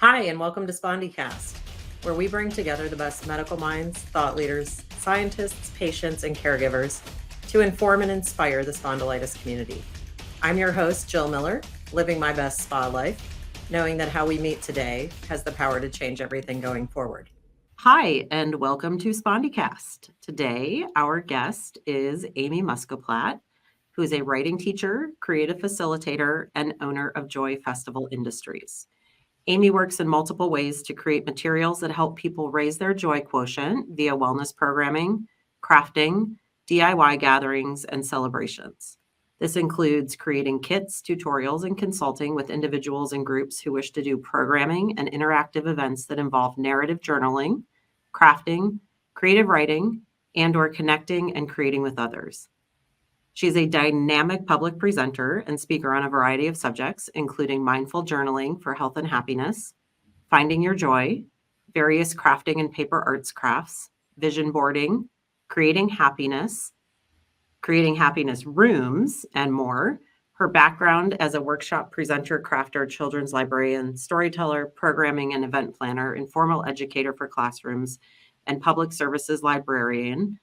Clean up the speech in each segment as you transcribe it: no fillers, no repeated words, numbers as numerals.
Hi, and welcome to SpondyCast, where we bring together the best medical minds, thought leaders, scientists, patients, and caregivers to inform and inspire the spondylitis community. I'm your host, Jill Miller, living my best spa life, knowing that how we meet today has the power to change everything going forward. Hi, and welcome to SpondyCast. Today, our guest is Amy Muscoplat, who is a writing teacher, creative facilitator, and owner of Joy Festival Industries. Amy works in multiple ways to create materials that help people raise their joy quotient via wellness programming, crafting, DIY gatherings, and celebrations. This includes creating kits, tutorials, and consulting with individuals and groups who wish to do programming and interactive events that involve narrative journaling, crafting, creative writing, and/or connecting and creating with others. She's a dynamic public presenter and speaker on a variety of subjects, including mindful journaling for health and happiness, finding your joy, various crafting and paper arts crafts, vision boarding, creating happiness rooms, and more. Her background as a workshop presenter, crafter, children's librarian, storyteller, programming and event planner, informal educator for classrooms, and public services librarian.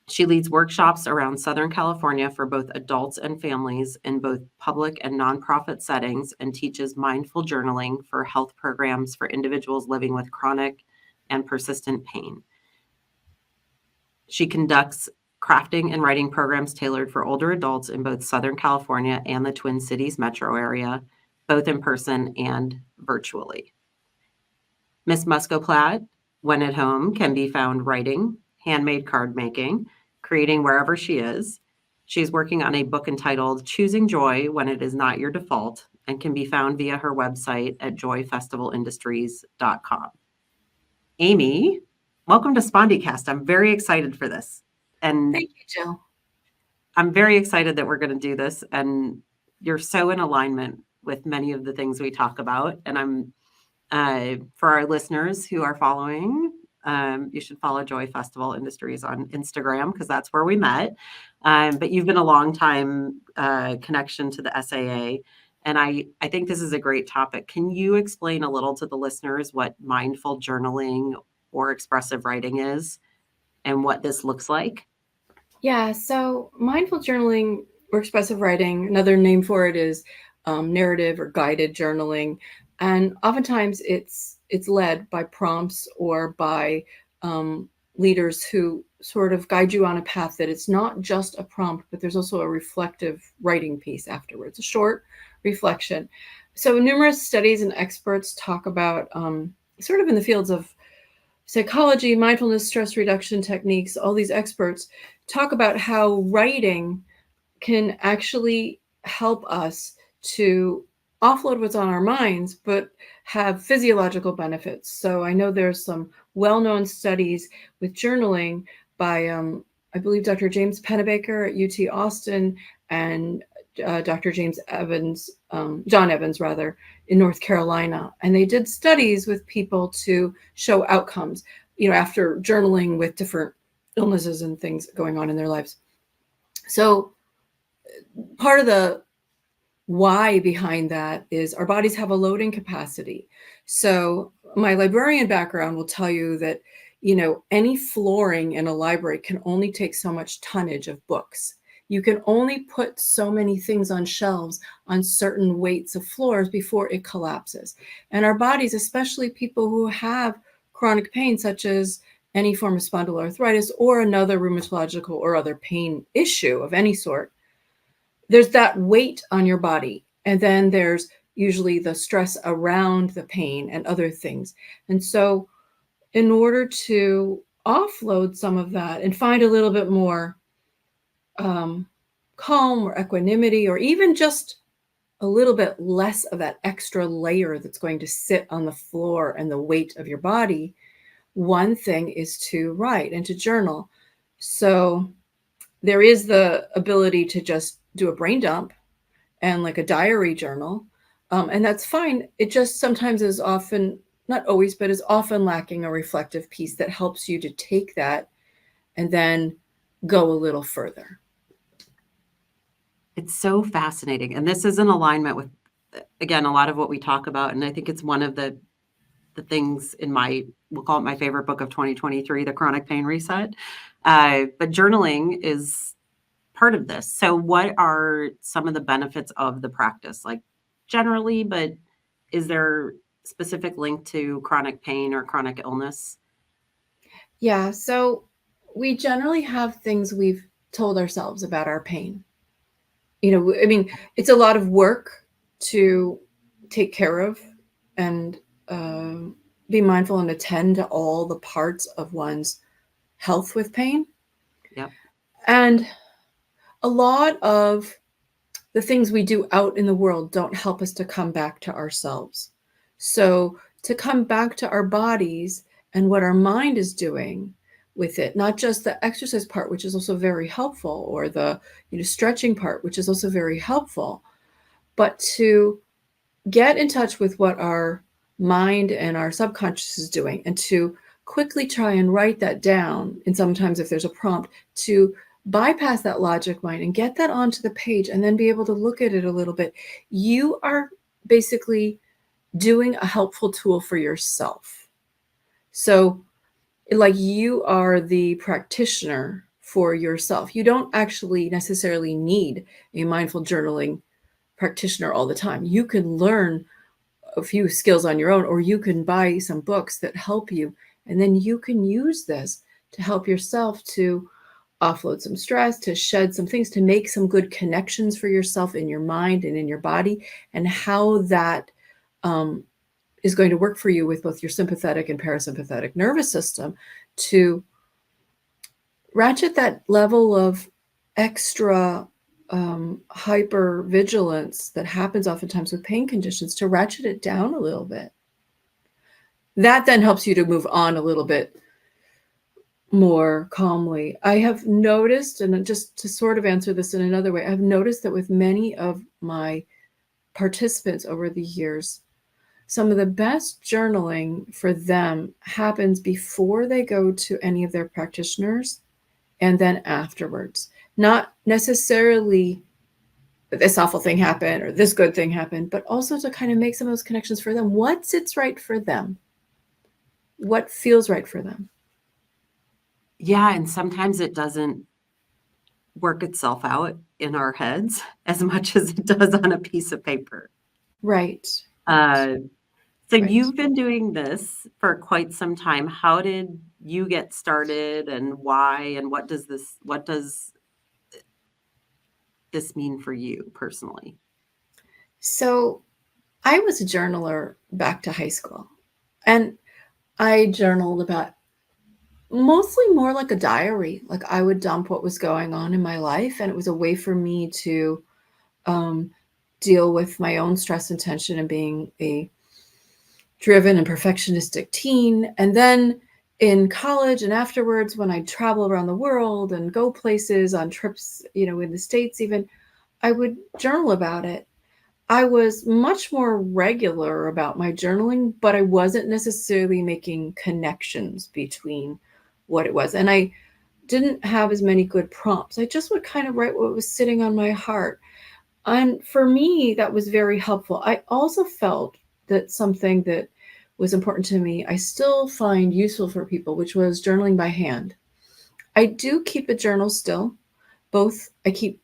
She leads workshops around Southern California for both adults and families in both public and nonprofit settings and teaches mindful journaling for health programs for individuals living with chronic and persistent pain. She conducts crafting and writing programs tailored for older adults in both Southern California and the Twin Cities metro area, both in person and virtually. Ms. Muscoplat, when at home, can be found writing, handmade card making, creating wherever she is. She's working on a book entitled Choosing Joy When It Is Not Your Default and can be found via her website at joyfestivalindustries.com. Amy, welcome to SpondyCast. I'm very excited for this. And thank you, Jill. I'm very excited that we're going to do this. And you're so in alignment with many of the things we talk about. And I'm for our listeners who are following, you should follow Joy Festival Industries on Instagram because that's where we met. But you've been a long time connection to the SAA. And I think this is a great topic. Can you explain a little to the listeners what mindful journaling or expressive writing is and what this looks like? Yeah, so mindful journaling or expressive writing, another name for it is narrative or guided journaling. And oftentimes it's led by prompts or by leaders who sort of guide you on a path that it's not just a prompt, but there's also a reflective writing piece afterwards, a short reflection. So numerous studies and experts talk about sort of in the fields of psychology, mindfulness, stress reduction techniques, all these experts talk about how writing can actually help us to offload what's on our minds, but have physiological benefits. So I know there's some well-known studies with journaling by, I believe, Dr. James Pennebaker at UT Austin and Dr. John Evans, in North Carolina. And they did studies with people to show outcomes, after journaling with different illnesses and things going on in their lives. So part of the why behind that is our bodies have a loading capacity. So my librarian background will tell you that, any flooring in a library can only take so much tonnage of books. You can only put so many things on shelves on certain weights of floors before it collapses. And our bodies, especially people who have chronic pain, such as any form of spondyloarthritis or another rheumatological or other pain issue of any sort, there's that weight on your body. And then there's usually the stress around the pain and other things. And so in order to offload some of that and find a little bit more calm or equanimity, or even just a little bit less of that extra layer that's going to sit on the floor and the weight of your body, one thing is to write and to journal. So there is the ability to just do a brain dump and like a diary journal. And that's fine. It just sometimes is often, not always, but is often lacking a reflective piece that helps you to take that and then go a little further. It's so fascinating. And this is in alignment with again, a lot of what we talk about, and I think it's one of the things in we'll call it my favorite book of 2023, The Chronic Pain Reset. But journaling is part of this. So what are some of the benefits of the practice? Like generally, but is there specific link to chronic pain or chronic illness? Yeah, so we generally have things we've told ourselves about our pain. I mean, it's a lot of work to take care of and be mindful and attend to all the parts of one's health with pain. Yep. And a lot of the things we do out in the world don't help us to come back to ourselves. So to come back to our bodies and what our mind is doing with it, not just the exercise part, which is also very helpful, or the stretching part, which is also very helpful, but to get in touch with what our mind and our subconscious is doing, and to quickly try and write that down. And sometimes if there's a prompt, to bypass that logic mind and get that onto the page and then be able to look at it a little bit. You are basically doing a helpful tool for yourself. So like you are the practitioner for yourself. You don't actually necessarily need a mindful journaling practitioner all the time. You can learn a few skills on your own, or you can buy some books that help you. And then you can use this to help yourself to offload some stress, to shed some things, to make some good connections for yourself in your mind and in your body, and how that is going to work for you with both your sympathetic and parasympathetic nervous system to ratchet that level of extra hyper vigilance that happens oftentimes with pain conditions, to ratchet it down a little bit. That then helps you to move on a little bit more calmly. I have noticed, and just to sort of answer this in another way, I've noticed that with many of my participants over the years, some of the best journaling for them happens before they go to any of their practitioners and then afterwards. Not necessarily this awful thing happened or this good thing happened, but also to kind of make some of those connections for them. What sits right for them? What feels right for them? Yeah, and sometimes it doesn't work itself out in our heads as much as it does on a piece of paper. Right. So Right. you've been doing this for quite some time. How did you get started, and why, and what does this mean for you personally? So I was a journaler back to high school, and I journaled about mostly more like a diary. Like I would dump what was going on in my life, and it was a way for me to deal with my own stress and tension and being a driven and perfectionistic teen. And then in college and afterwards, when I travel around the world and go places on trips, in the States even, I would journal about it. I was much more regular about my journaling, but I wasn't necessarily making connections between what it was. And I didn't have as many good prompts. I just would kind of write what was sitting on my heart. And for me, that was very helpful. I also felt that something that was important to me, I still find useful for people, which was journaling by hand. I do keep a journal still. Both, I keep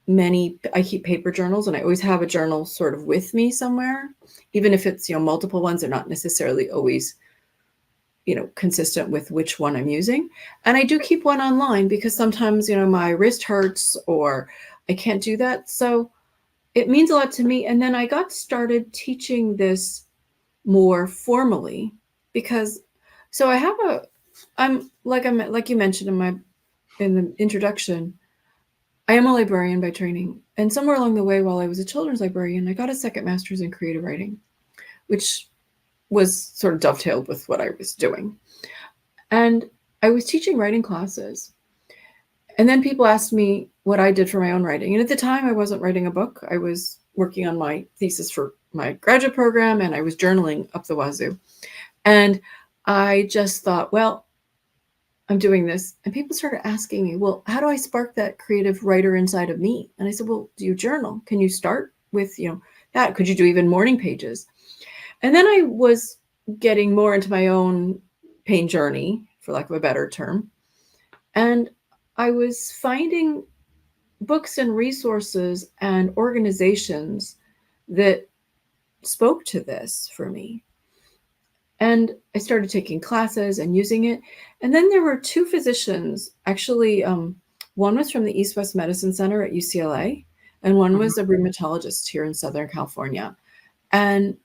paper journals, and I always have a journal sort of with me somewhere, even if it's, multiple ones. They're not necessarily always, consistent with which one I'm using. And I do keep one online because sometimes, my wrist hurts or I can't do that. So it means a lot to me. And then I got started teaching this more formally because, so I'm like you mentioned in the introduction, I am a librarian by training. And somewhere along the way, while I was a children's librarian, I got a second master's in creative writing, which was sort of dovetailed with what I was doing. And I was teaching writing classes. And then people asked me what I did for my own writing. And at the time, I wasn't writing a book. I was working on my thesis for my graduate program, and I was journaling up the wazoo. And I just thought, well, I'm doing this. And people started asking me, well, how do I spark that creative writer inside of me? And I said, well, do you journal? Can you start with, that? Could you do even morning pages? And then I was getting more into my own pain journey, for lack of a better term. And I was finding books and resources and organizations that spoke to this for me. And I started taking classes and using it. And then there were two physicians, actually, one was from the East West Medicine Center at UCLA, and one was a rheumatologist here in Southern California. And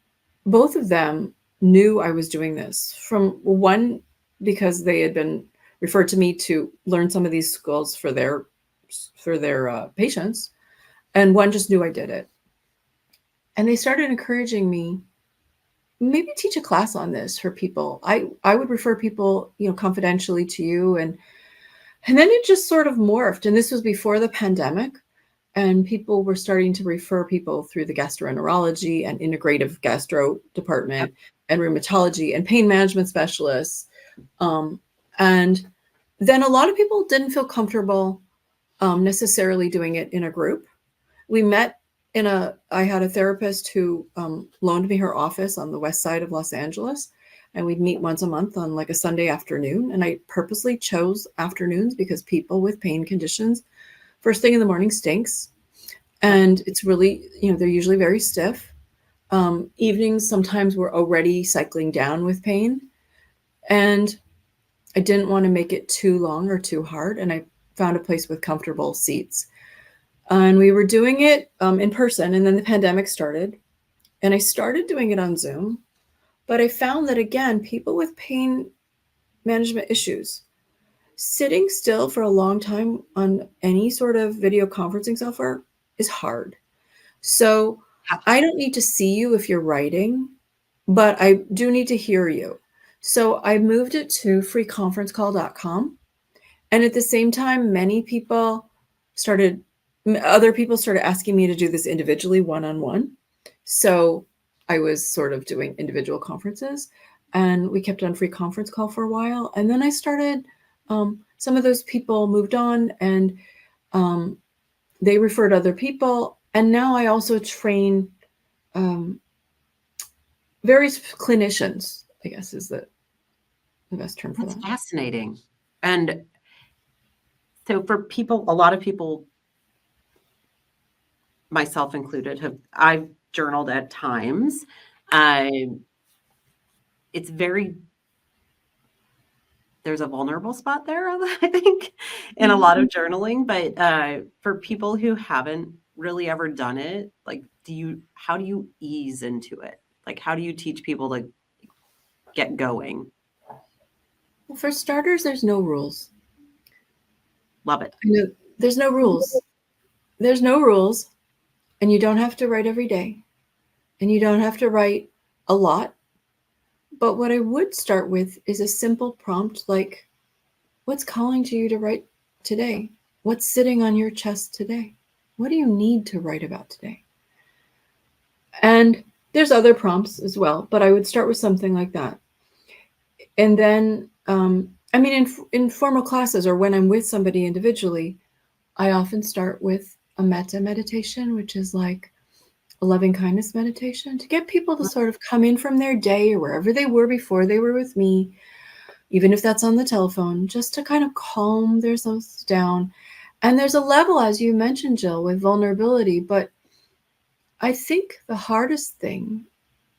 both of them knew I was doing this. From one, because they had been referred to me to learn some of these skills for their patients, and one just knew I did it. And they started encouraging me, maybe teach a class on this for people. I would refer people, confidentially to you, and then it just sort of morphed. And this was before the pandemic, and people were starting to refer people through the gastroenterology and integrative gastro department and rheumatology and pain management specialists. And then a lot of people didn't feel comfortable necessarily doing it in a group. We met I had a therapist who loaned me her office on the west side of Los Angeles, and we'd meet once a month on like a Sunday afternoon. And I purposely chose afternoons because people with pain conditions, first thing in the morning stinks. And it's really, they're usually very stiff. Evenings, sometimes we're already cycling down with pain. And I didn't want to make it too long or too hard. And I found a place with comfortable seats. And we were doing it in person. And then the pandemic started. And I started doing it on Zoom. But I found that, again, people with pain management issues, sitting still for a long time on any sort of video conferencing software is hard. So I don't need to see you if you're writing, but I do need to hear you. So I moved it to freeconferencecall.com. And at the same time, other people started asking me to do this individually, one-on-one. So I was sort of doing individual conferences, and we kept on free conference call for a while. And then I started, some of those people moved on, and they referred other people. And now I also train various clinicians, I guess is the best term for that. That's fascinating. And so for people, a lot of people, myself included, I've journaled at times. It's there's a vulnerable spot there, I think, in a lot of journaling. But for people who haven't really ever done it, like, how do you ease into it? Like, how do you teach people to get going? Well, for starters, there's no rules. Love it. There's no rules. There's no rules. And you don't have to write every day. And you don't have to write a lot. But what I would start with is a simple prompt like, what's calling to you to write today? What's sitting on your chest today? What do you need to write about today? And there's other prompts as well, but I would start with something like that. And then, in formal classes or when I'm with somebody individually, I often start with a metta meditation, which is like a loving kindness meditation, to get people to sort of come in from their day or wherever they were before they were with me, even if that's on the telephone, just to kind of calm themselves down. And there's a level, as you mentioned, Jill, with vulnerability, but I think the hardest thing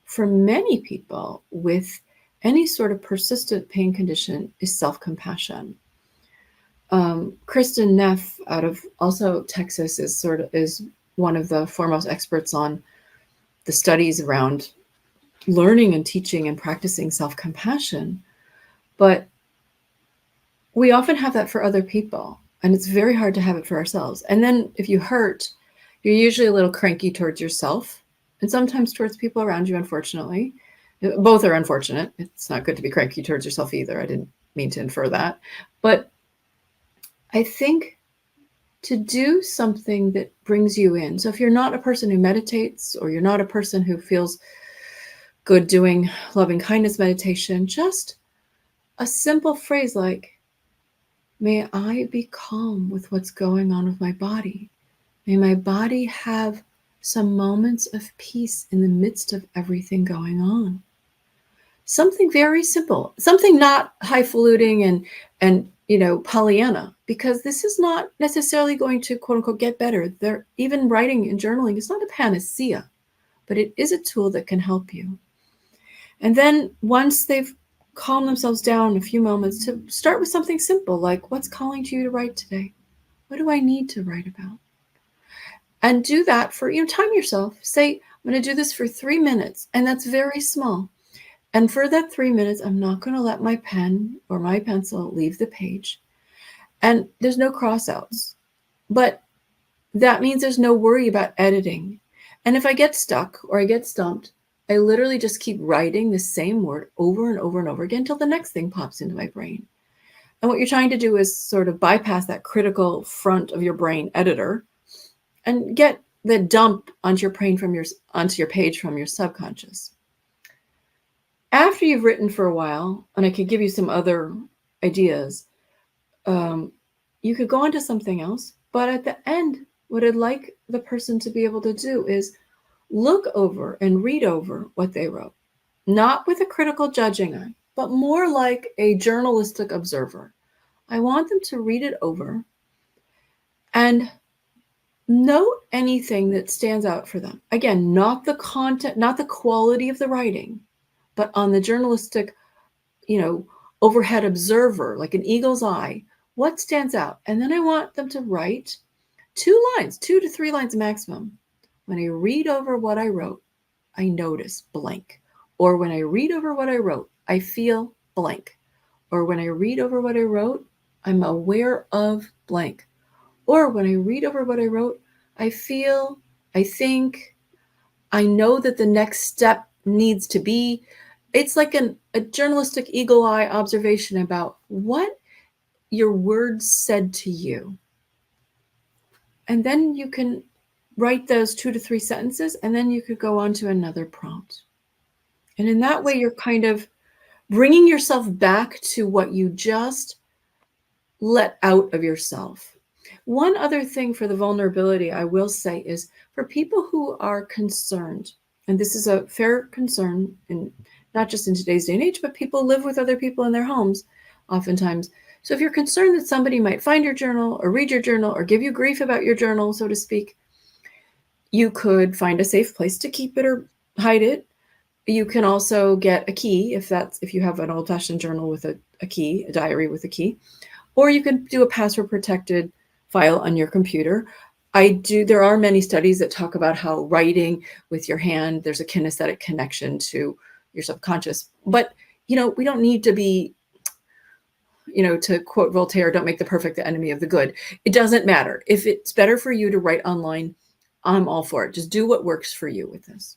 for many people with any sort of persistent pain condition is self-compassion. Kristen Neff out of also Texas is one of the foremost experts on the studies around learning and teaching and practicing self-compassion. But we often have that for other people, and it's very hard to have it for ourselves. And then if you hurt, you're usually a little cranky towards yourself and sometimes towards people around you, unfortunately. Both are unfortunate. It's not good to be cranky towards yourself either. I didn't mean to infer that. But I think to do something that brings you in. So if you're not a person who meditates, or you're not a person who feels good doing loving kindness meditation, just a simple phrase like, may I be calm with what's going on with my body. May my body have some moments of peace in the midst of everything going on. Something very simple, something not highfalutin and Pollyanna, because this is not necessarily going to quote unquote get better. Even writing and journaling is not a panacea, but it is a tool that can help you. And then once they've calmed themselves down a few moments, to start with something simple like, what's calling to you to write today? What do I need to write about? And do that for, time yourself. Say, I'm going to do this for 3 minutes. And that's very small. And for that 3 minutes, I'm not going to let my pen or my pencil leave the page. And there's no crossouts. But that means there's no worry about editing. And if I get stuck or I get stumped, I literally just keep writing the same word over and over and over again until the next thing pops into my brain. And what you're trying to do is sort of bypass that critical front of your brain editor and get the dump onto your page from your subconscious. After you've written for a while, and I could give you some other ideas, you could go on to something else. But at the end, what I'd like the person to be able to do is look over and read over what they wrote, not with a critical judging eye, but more like a journalistic observer. I want them to read it over and note anything that stands out for them. Again, not the content, not the quality of the writing, but on the journalistic, overhead observer, like an eagle's eye, what stands out? And then I want them to write 2 lines, 2 to 3 lines maximum. When I read over what I wrote, I notice blank. Or when I read over what I wrote, I feel blank. Or when I read over what I wrote, I'm aware of blank. Or when I read over what I wrote, I feel, I think, I know that the next step needs to be. It's like a journalistic eagle eye observation about what your words said to you. And then you can write those 2 to 3 sentences, and then you could go on to another prompt. And in that way, you're kind of bringing yourself back to what you just let out of yourself. One other thing for the vulnerability I will say is for people who are concerned, and this is a fair concern, and not just in today's day and age, but people live with other people in their homes oftentimes. So if you're concerned that somebody might find your journal or read your journal or give you grief about your journal, so to speak, you could find a safe place to keep it or hide it. You can also get a key if you have an old-fashioned journal with a key, a diary with a key, or you can do a password protected file on your computer. There are many studies that talk about how writing with your hand, there's a kinesthetic connection to your subconscious. But, we don't need to be, to quote Voltaire, don't make the perfect the enemy of the good. It doesn't matter. If it's better for you to write online, I'm all for it. Just do what works for you with this.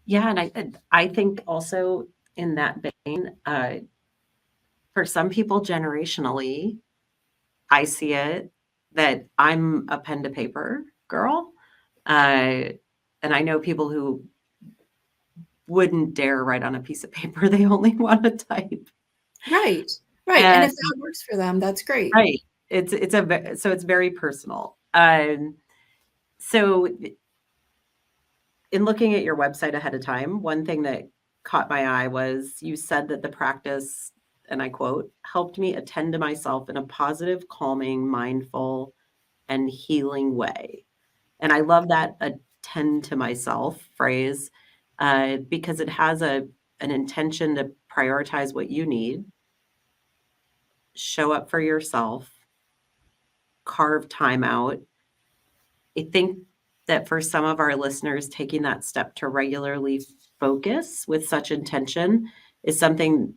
Yeah, and I think also in that vein, for some people generationally, I see it that I'm a pen to paper girl. And I know people who wouldn't dare write on a piece of paper. They only want to type. Right. And if that works for them, that's great. Right. So it's very personal. So in looking at your website ahead of time, one thing that caught my eye was you said that the practice, and I quote, helped me attend to myself in a positive, calming, mindful, and healing way. And I love that attend to myself phrase because it has an intention to prioritize what you need, show up for yourself, carve time out. I think that for some of our listeners, taking that step to regularly focus with such intention is something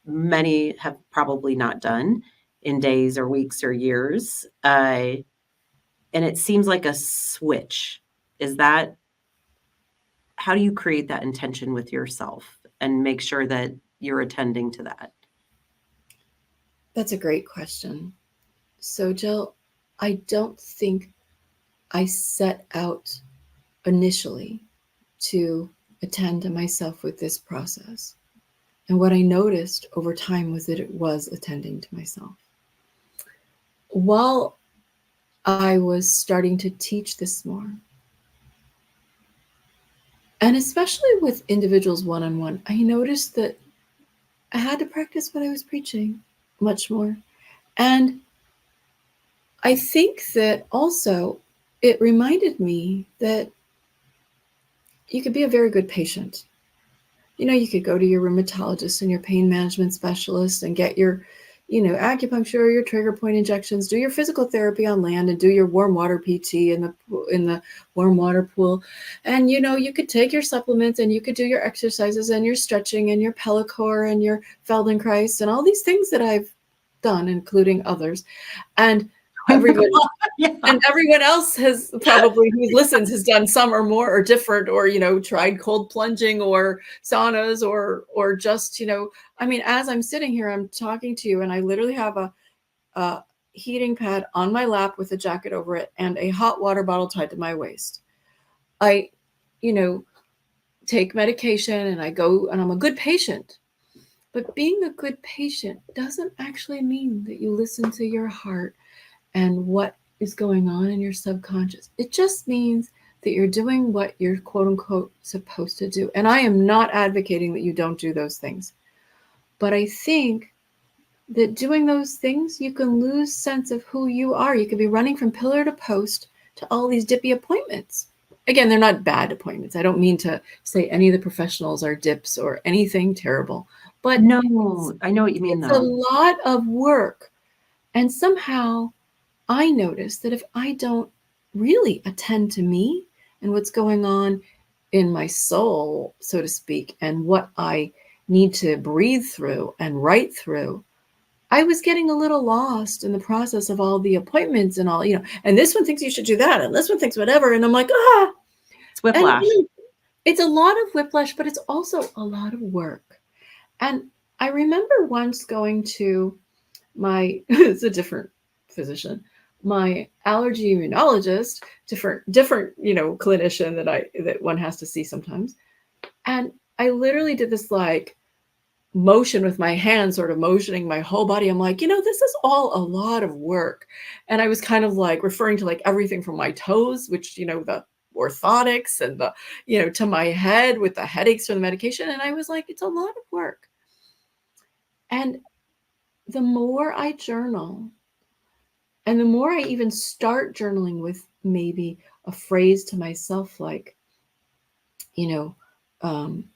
many have probably not done in days or weeks or years. And it seems like a switch. How do you create that intention with yourself and make sure that you're attending to that? That's a great question. So, Jill, I don't think I set out initially to attend to myself with this process. And what I noticed over time was that it was attending to myself. While I was starting to teach this more, And especially with individuals one-on-one, I noticed that I had to practice what I was preaching much more. And I think that also it reminded me that you could be a very good patient. You could go to your rheumatologist and your pain management specialist and get your, acupuncture, your trigger point injections, do your physical therapy on land, and do your warm water PT in the warm water pool. And you could take your supplements and you could do your exercises and your stretching and your Pellicor and your Feldenkrais and all these things that I've done, including others. And everybody Yeah. and everyone else has probably who listens has done some or more or different, or tried cold plunging or saunas or just I mean, as I'm sitting here, I'm talking to you and I literally have a heating pad on my lap with a jacket over it and a hot water bottle tied to my waist. I take medication and I go and I'm a good patient. But being a good patient doesn't actually mean that you listen to your heart and what is going on in your subconscious. It just means that you're doing what you're quote unquote supposed to do. And I am not advocating that you don't do those things. But I think that doing those things, you can lose sense of who you are. You could be running from pillar to post to all these dippy appointments. Again, they're not bad appointments. I don't mean to say any of the professionals are dips or anything terrible. But No, I know what you mean, it's a though. lot of work. And somehow I notice that if I don't really attend to me and what's going on in my soul, so to speak, and what I need to breathe through and write through, I was getting a little lost in the process of all the appointments and all, and this one thinks you should do that, and this one thinks whatever. And I'm like, It's whiplash. and it's a lot of whiplash, but it's also a lot of work. And I remember once going to my, it's a different physician, my allergy immunologist, different, clinician that one has to see sometimes. And I literally did this like motion with my hand, sort of motioning my whole body. I'm like, this is all a lot of work. And I was kind of like referring to like everything from my toes, which, the orthotics and the, to my head with the headaches from the medication. And I was like, it's a lot of work. And the more I journal, and the more I even start journaling with maybe a phrase to myself like, um,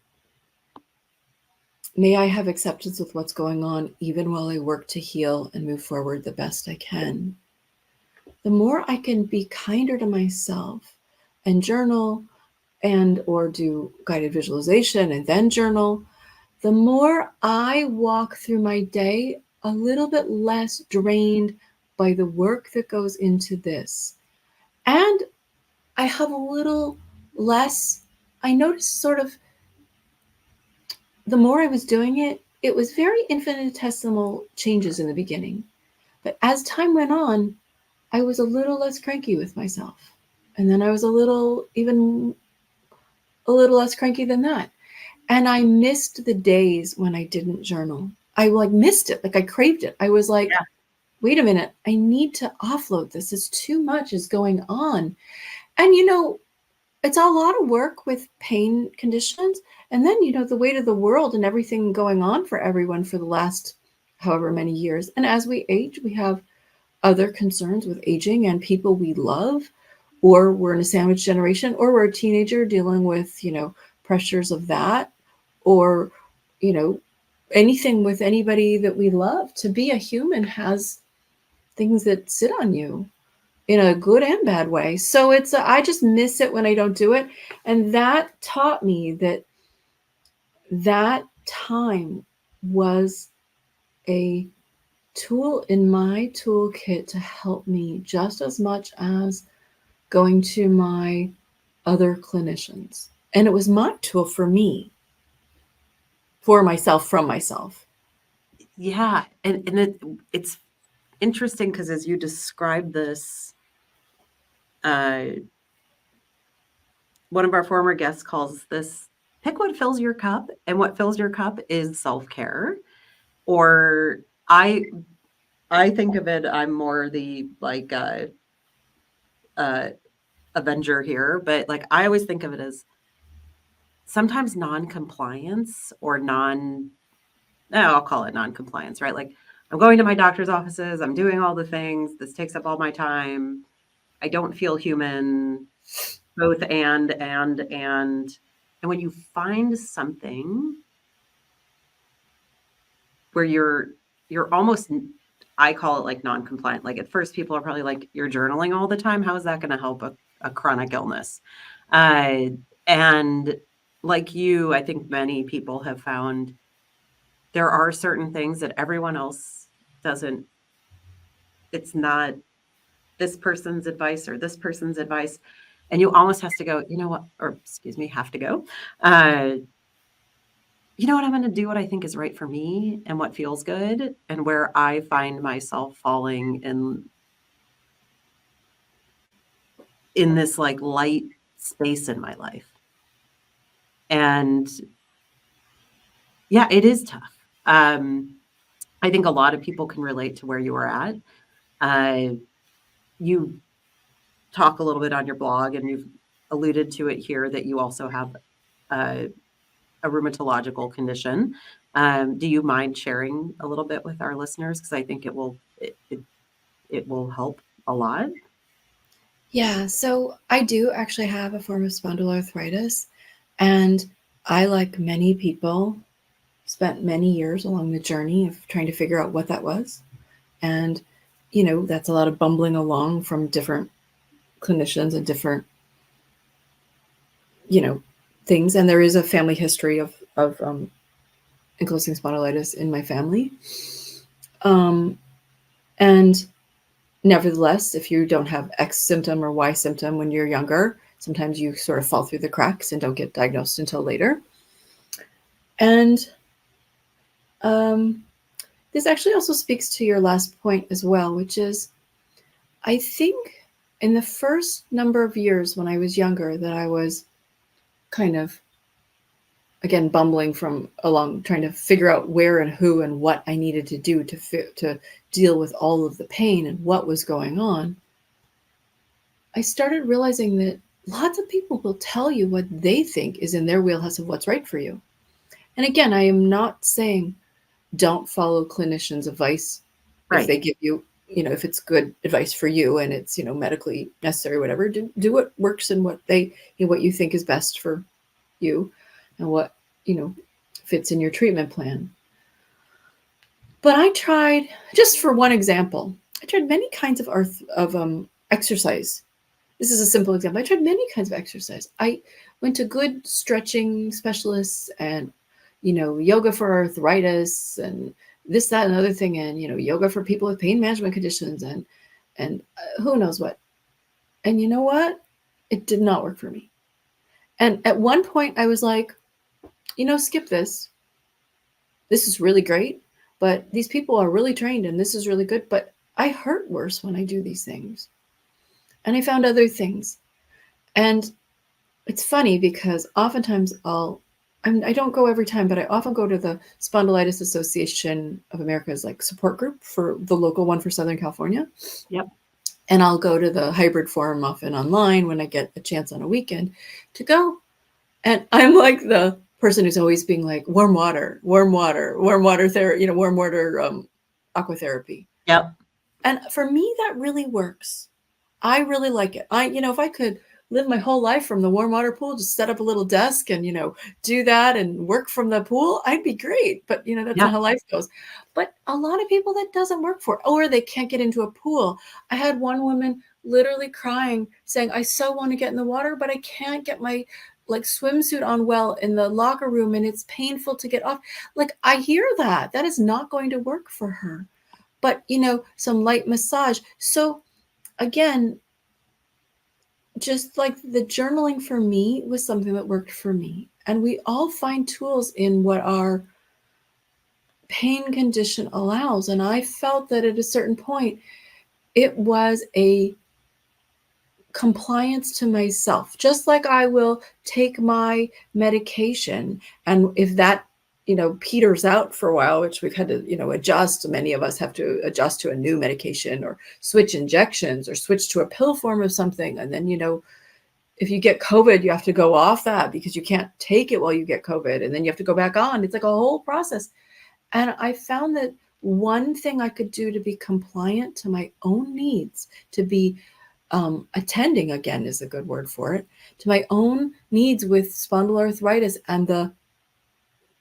may I have acceptance with what's going on, even while I work to heal and move forward the best I can. The more I can be kinder to myself and journal and or do guided visualization and then journal, the more I walk through my day a little bit less drained by the work that goes into this. And I have a little less, I noticed sort of the more I was doing it, it was very infinitesimal changes in the beginning. But as time went on, I was a little less cranky with myself. And then I was even a little less cranky than that. And I missed the days when I didn't journal. I like missed it. Like I craved it. I was like, Yeah. wait a minute, I need to offload this. It's too much is going on. And it's a lot of work with pain conditions. And then, the weight of the world and everything going on for everyone for the last however many years. And as we age, we have other concerns with aging and people we love, or we're in a sandwich generation, or we're a teenager dealing with, pressures of that, or, anything with anybody that we love. To be a human has things that sit on you in a good and bad way. So I just miss it when I don't do it. And that taught me that time was a tool in my toolkit to help me just as much as going to my other clinicians. And it was my tool for me, for myself, from myself. Yeah, and it's interesting because as you describe this, one of our former guests calls this pick what fills your cup, and what fills your cup is self-care. Or I I think of it, I'm more the like uh Avenger here, but like I always think of it as sometimes non-compliance or I'll call it non-compliance, right? Like I'm going to my doctor's offices, I'm doing all the things, this takes up all my time. I don't feel human, both and when you find something where you're almost, I call it like non-compliant. Like at first people are probably like, you're journaling all the time. How is that going to help a chronic illness? And like you, I think many people have found there are certain things that everyone else doesn't, it's not this person's advice or this person's advice. And you almost have to go, you know what, or excuse me, have to go, you know what, I'm going to do what I think is right for me and what feels good and where I find myself falling in this like light space in my life. And yeah, it is tough. I think a lot of people can relate to where you are at. You talk a little bit on your blog and you've alluded to it here that you also have a rheumatological condition. Do you mind sharing a little bit with our listeners? Because I think it will help a lot. Yeah, so I do actually have a form of spondyloarthritis, and I, like many people, spent many years along the journey of trying to figure out what that was. And, that's a lot of bumbling along from different clinicians and different, things. And there is a family history of ankylosing spondylitis in my family. And nevertheless, if you don't have X symptom or Y symptom when you're younger, sometimes you sort of fall through the cracks and don't get diagnosed until later. And this actually also speaks to your last point as well, which is, I think in the first number of years when I was younger that I was kind of, again, bumbling from along, trying to figure out where and who and what I needed to do to deal with all of the pain and what was going on. I started realizing that lots of people will tell you what they think is in their wheelhouse of what's right for you. And again, I am not saying don't follow clinicians' advice if they give you, if it's good advice for you and it's, medically necessary, whatever. Do what works and what what you think is best for you and what, fits in your treatment plan. But I tried, just for one example, I tried many kinds of exercise. This is a simple example. I tried many kinds of exercise. I went to good stretching specialists and, yoga for arthritis and this, that, and other thing. And, yoga for people with pain management conditions and who knows what. And you know what? It did not work for me. And at one point I was like, skip this. This is really great, but these people are really trained and this is really good. But I hurt worse when I do these things. And I found other things. And it's funny because oftentimes I don't go every time, but I often go to the Spondylitis Association of America's like support group for the local one for Southern California. Yep. And I'll go to the hybrid forum often online when I get a chance on a weekend to go. And I'm like the person who's always being like, warm water therapy, warm water aquatherapy. Yep. And for me, that really works. I really like it. If I could live my whole life from the warm water pool, just set up a little desk and, do that and work from the pool, I'd be great. But, that's not how life goes. But a lot of people that doesn't work for, or they can't get into a pool. I had one woman literally crying, saying, I so want to get in the water, but I can't get my swimsuit on well in the locker room and it's painful to get off. Like, I hear that is not going to work for her, but some light massage. So again, just like the journaling for me was something that worked for me. And we all find tools in what our pain condition allows. And I felt that at a certain point, it was a compliance to myself, just like I will take my medication. And if that, peters out for a while, which we've had to, adjust, many of us have to adjust to a new medication or switch injections or switch to a pill form of something. And then, if you get COVID, you have to go off that because you can't take it while you get COVID, and then you have to go back on. It's like a whole process. And I found that one thing I could do to be compliant to my own needs, to be attending, again is a good word for it, to my own needs with spondyloarthritis and the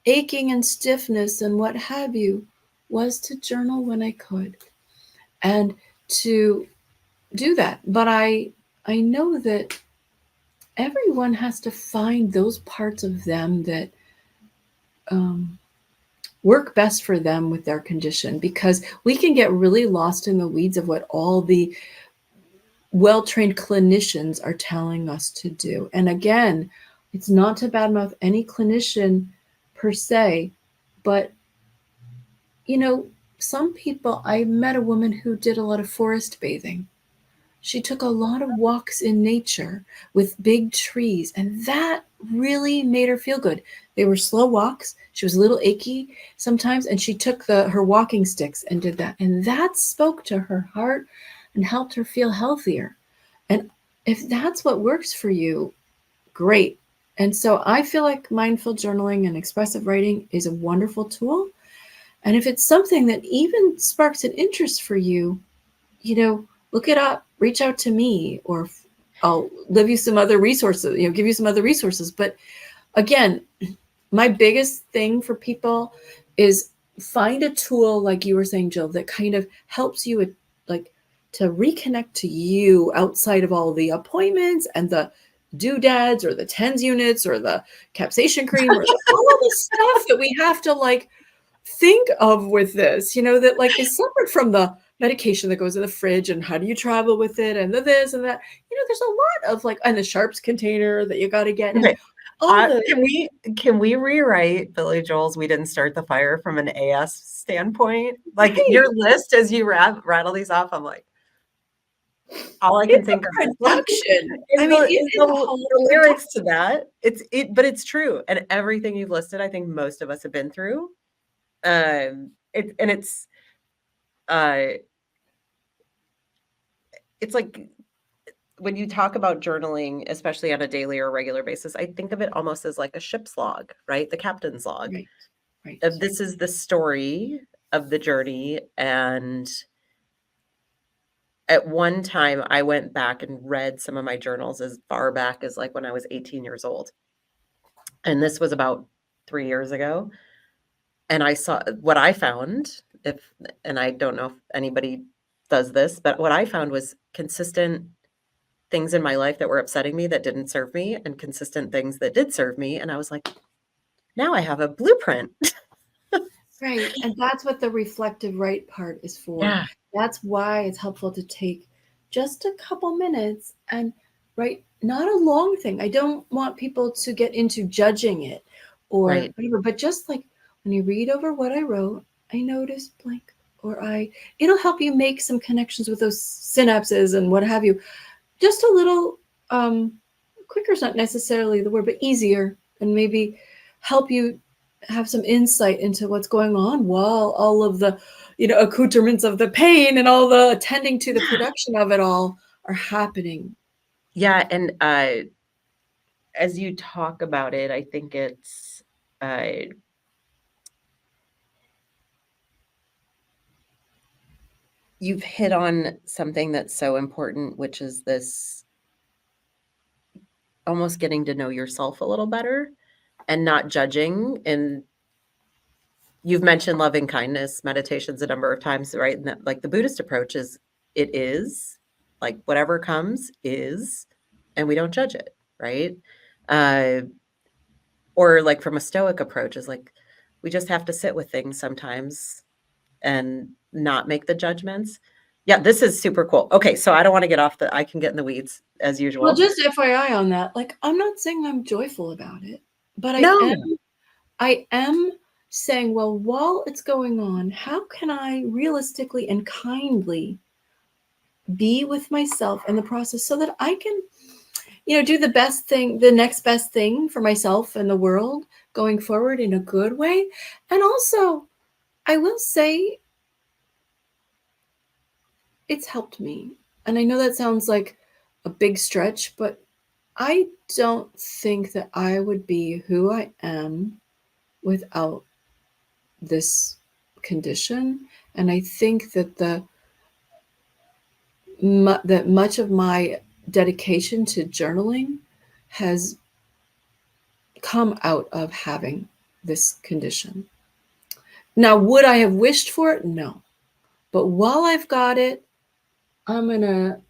aching and stiffness and what have you, was to journal when I could and to do that. But I know that everyone has to find those parts of them that work best for them with their condition, because we can get really lost in the weeds of what all the well-trained clinicians are telling us to do. And again, it's not to badmouth any clinician per se, but some people, I met a woman who did a lot of forest bathing. She took a lot of walks in nature with big trees, and that really made her feel good. They were slow walks. She was a little achy sometimes, and she took her walking sticks and did that. And that spoke to her heart and helped her feel healthier. And if that's what works for you, great. And so I feel like mindful journaling and expressive writing is a wonderful tool. And if it's something that even sparks an interest for you, look it up, reach out to me, or I'll give you some other resources, But again, my biggest thing for people is find a tool, like you were saying, Jill, that kind of helps you to reconnect to you outside of all the appointments and the doodads or the TENS units or the capsaicin cream or all of the stuff that we have to think of with this, that is separate from the medication that goes in the fridge and how do you travel with it and the this and that. There's a lot of and the sharps container that you got to get. Okay. Can we rewrite Billy Joel's "We Didn't Start the Fire" from an AS standpoint? Like your list as you rattle these off, I'm like, all I can think of is production. the lyrics to that. But it's true, and everything you've listed, I think most of us have been through. It's like when you talk about journaling, especially on a daily or regular basis, I think of it almost as like a ship's log, right? The captain's log. Right. This is the story of the journey. And at one time, I went back and read some of my journals as far back as when I was 18 years old. And this was about 3 years ago. And I saw what I found, and I don't know if anybody does this, but what I found was consistent things in my life that were upsetting me that didn't serve me, and consistent things that did serve me. And I was like, now I have a blueprint. Right. And that's what the reflective write part is for. Yeah. That's why it's helpful to take just a couple minutes and write, not a long thing. I don't want people to get into judging it or whatever, but just when you read over what I wrote, I noticed blank, or it'll help you make some connections with those synapses and what have you. Just a little quicker is not necessarily the word, but easier, and maybe help you have some insight into what's going on while all of the accoutrements of the pain and all the attending to the production of it all are happening. Yeah. And as you talk about it, I think it's you've hit on something that's so important, which is this almost getting to know yourself a little better and not judging. And you've mentioned loving kindness meditations a number of times, right? And that, the Buddhist approach is, it is whatever comes is, and we don't judge it, right? Or from a Stoic approach is we just have to sit with things sometimes and not make the judgments. Yeah, this is super cool. Okay, so I don't want to get off I can get in the weeds as usual. Well, just FYI on that, I'm not saying I'm joyful about it, but I am saying, well, while it's going on, how can I realistically and kindly be with myself in the process so that I can, do the best thing, the next best thing for myself and the world going forward in a good way. And also, I will say it's helped me. And I know that sounds like a big stretch, but I don't think that I would be who I am without this condition. And I think that that much of my dedication to journaling has come out of having this condition. Now, would I have wished for it? No. But while I've got it, I'm going to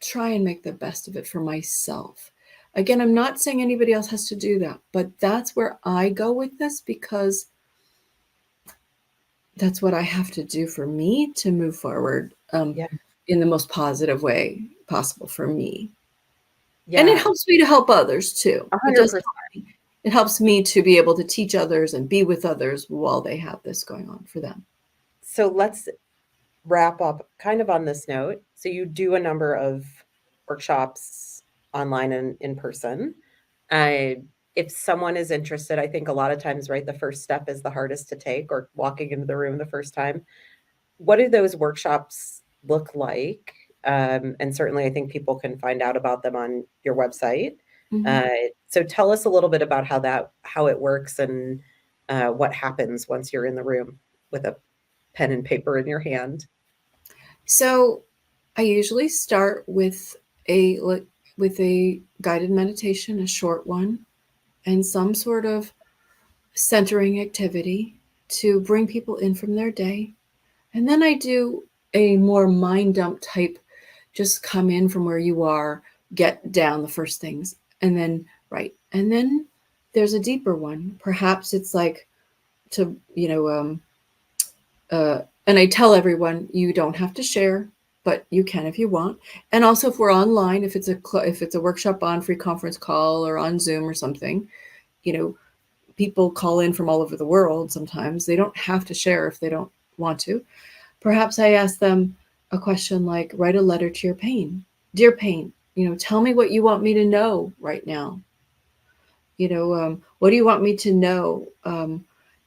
try and make the best of it for myself. Again, I'm not saying anybody else has to do that, but that's where I go with this, because that's what I have to do for me to move forward Yeah. in the most positive way possible for me. Yeah. And it helps me to help others too. It does 100%. help me. It helps me to be able to teach others and be with others while they have this going on for them. So let's wrap up kind of on this note. So you do a number of workshops online and in person. If someone is interested, I think a lot of times, right, the first step is the hardest to take, or walking into the room the first time. What do those workshops look like? And certainly, I think people can find out about them on your website. Mhm. So tell us a little bit about how it works, and what happens once you're in the room with a pen and paper in your hand. So I usually start with a guided meditation, a short one, and some sort of centering activity to bring people in from their day. And then I do a more mind dump type, just come in from where you are, get down the first things, and then write. And then there's a deeper one. Perhaps it's like to, and I tell everyone, you don't have to share, but you can if you want. And also, if we're online, if it's a workshop on free conference call or on Zoom or something, people call in from all over the world. Sometimes they don't have to share if they don't want to. Perhaps I ask them a question like, write a letter to your pain. Dear pain, tell me what you want me to know right now. What do you want me to know?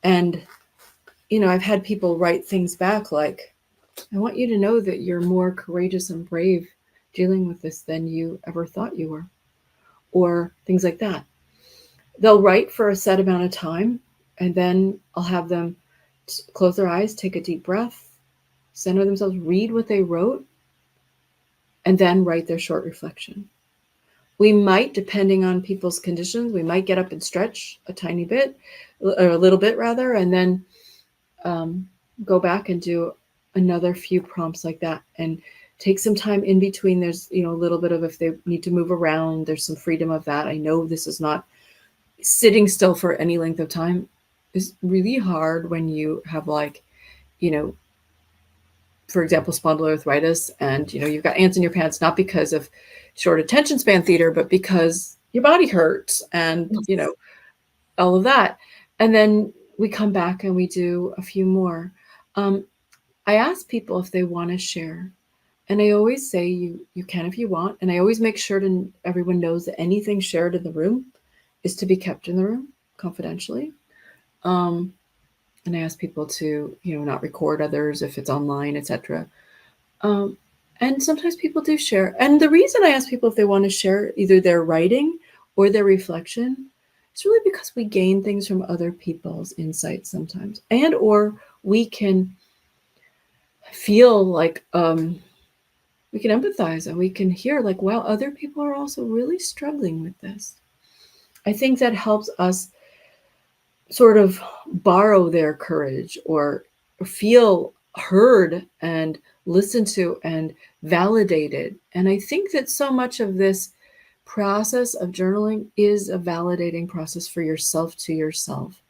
And I've had people write things back like, I want you to know that you're more courageous and brave dealing with this than you ever thought you were, or things like that. They'll write for a set amount of time, and then I'll have them close their eyes, take a deep breath, center themselves, read what they wrote, and then write their short reflection. We might, depending on people's conditions, we might get up and stretch a tiny bit, or a little bit rather, and then go back and do another few prompts like that, and take some time in between. There's a little bit of, if they need to move around, there's some freedom of that. I know this is not sitting still for any length of time is really hard when you have for example, spondyloarthritis, and you've got ants in your pants, not because of short attention span theater, but because your body hurts and all of that. And then we come back and we do a few more. I ask people if they want to share, and I always say you can if you want, and I always make sure everyone knows that anything shared in the room is to be kept in the room confidentially. And I ask people to not record others if it's online, etc. And sometimes people do share. And the reason I ask people if they want to share either their writing or their reflection, it's really because we gain things from other people's insights sometimes, and or we can feel like we can empathize, and we can hear like, wow, other people are also really struggling with this. I think that helps us sort of borrow their courage, or feel heard and listened to and validated. And I think that so much of this process of journaling is a validating process for yourself to yourself.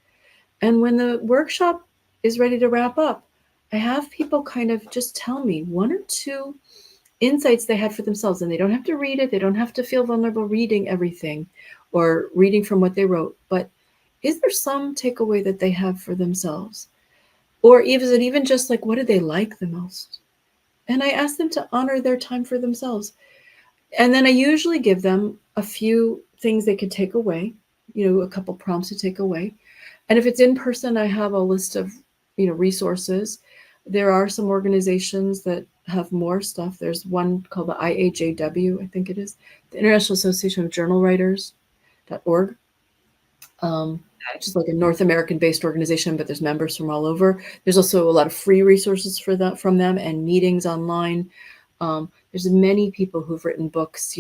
And when the workshop is ready to wrap up, I have people kind of just tell me one or two insights they had for themselves, and they don't have to read it. They don't have to feel vulnerable reading everything or reading from what they wrote, but is there some takeaway that they have for themselves? Or is it even just like, what did they like the most? And I ask them to honor their time for themselves. And then I usually give them a few things they could take away, a couple prompts to take away. And if it's in person, I have a list of, resources. There are some organizations that have more stuff. There's one called the IHAW, I think it is, the International Association of Journal Writers.org. Which is like a North American-based organization, but there's members from all over. There's also a lot of free resources for that from them and meetings online. There's many people who've written books,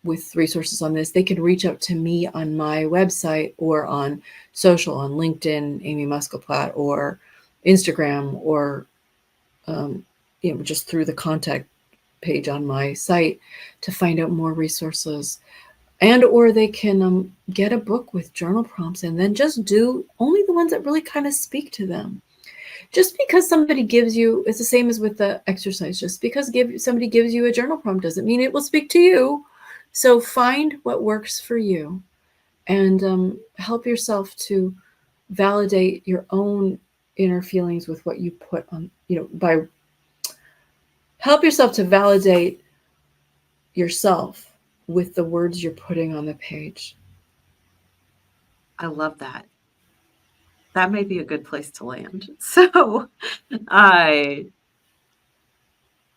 with resources on this. They can reach out to me on my website or on social, on LinkedIn, Amy Muscoplat, or Instagram, or just through the contact page on my site to find out more resources. And or they can get a book with journal prompts and then just do only the ones that really kind of speak to them. Just because somebody gives you, it's the same as with the exercise, just because somebody gives you a journal prompt doesn't mean it will speak to you. So find what works for you and help yourself to validate your own inner feelings with what you put on, help yourself to validate yourself with the words you're putting on the page. I love that. That may be a good place to land. So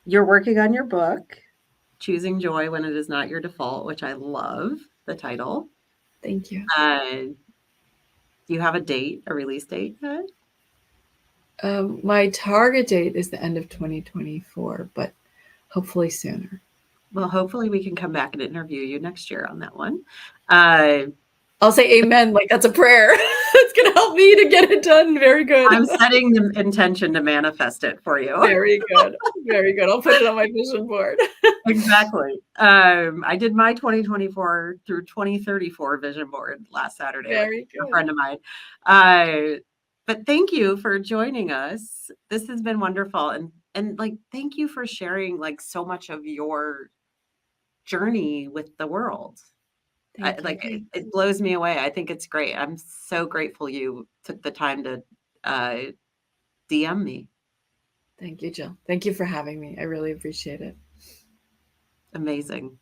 you're working on your book, Choosing Joy When It Is Not Your Default, which I love the title. Thank you. Do you have a release date yet? My target date is the end of 2024, but hopefully sooner. Well, hopefully we can come back and interview you next year on that one. I'll say amen, like that's a prayer. It's going to help me to get it done. Very good. I'm setting the intention to manifest it for you. Very good. Very good. I'll put it on my vision board. Exactly. I did my 2024 through 2034 vision board last Saturday Very with good. a friend of mine. But thank you for joining us. This has been wonderful. And like, thank you for sharing like so much of your journey with the world. It blows me away. I think it's great. I'm so grateful you took the time to DM me. Thank you, Jill. Thank you for having me. I really appreciate it. Amazing.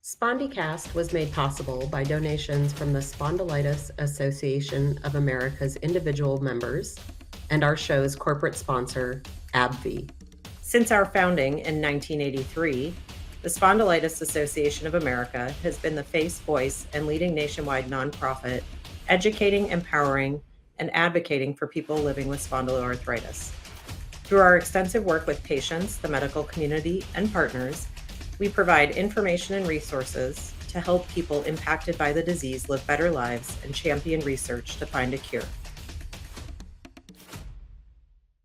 SpondyCast was made possible by donations from the Spondylitis Association of America's individual members and our show's corporate sponsor, AbbVie. Since our founding in 1983, the Spondylitis Association of America has been the face, voice, and leading nationwide nonprofit educating, empowering, and advocating for people living with spondyloarthritis. Through our extensive work with patients, the medical community, and partners, we provide information and resources to help people impacted by the disease live better lives and champion research to find a cure.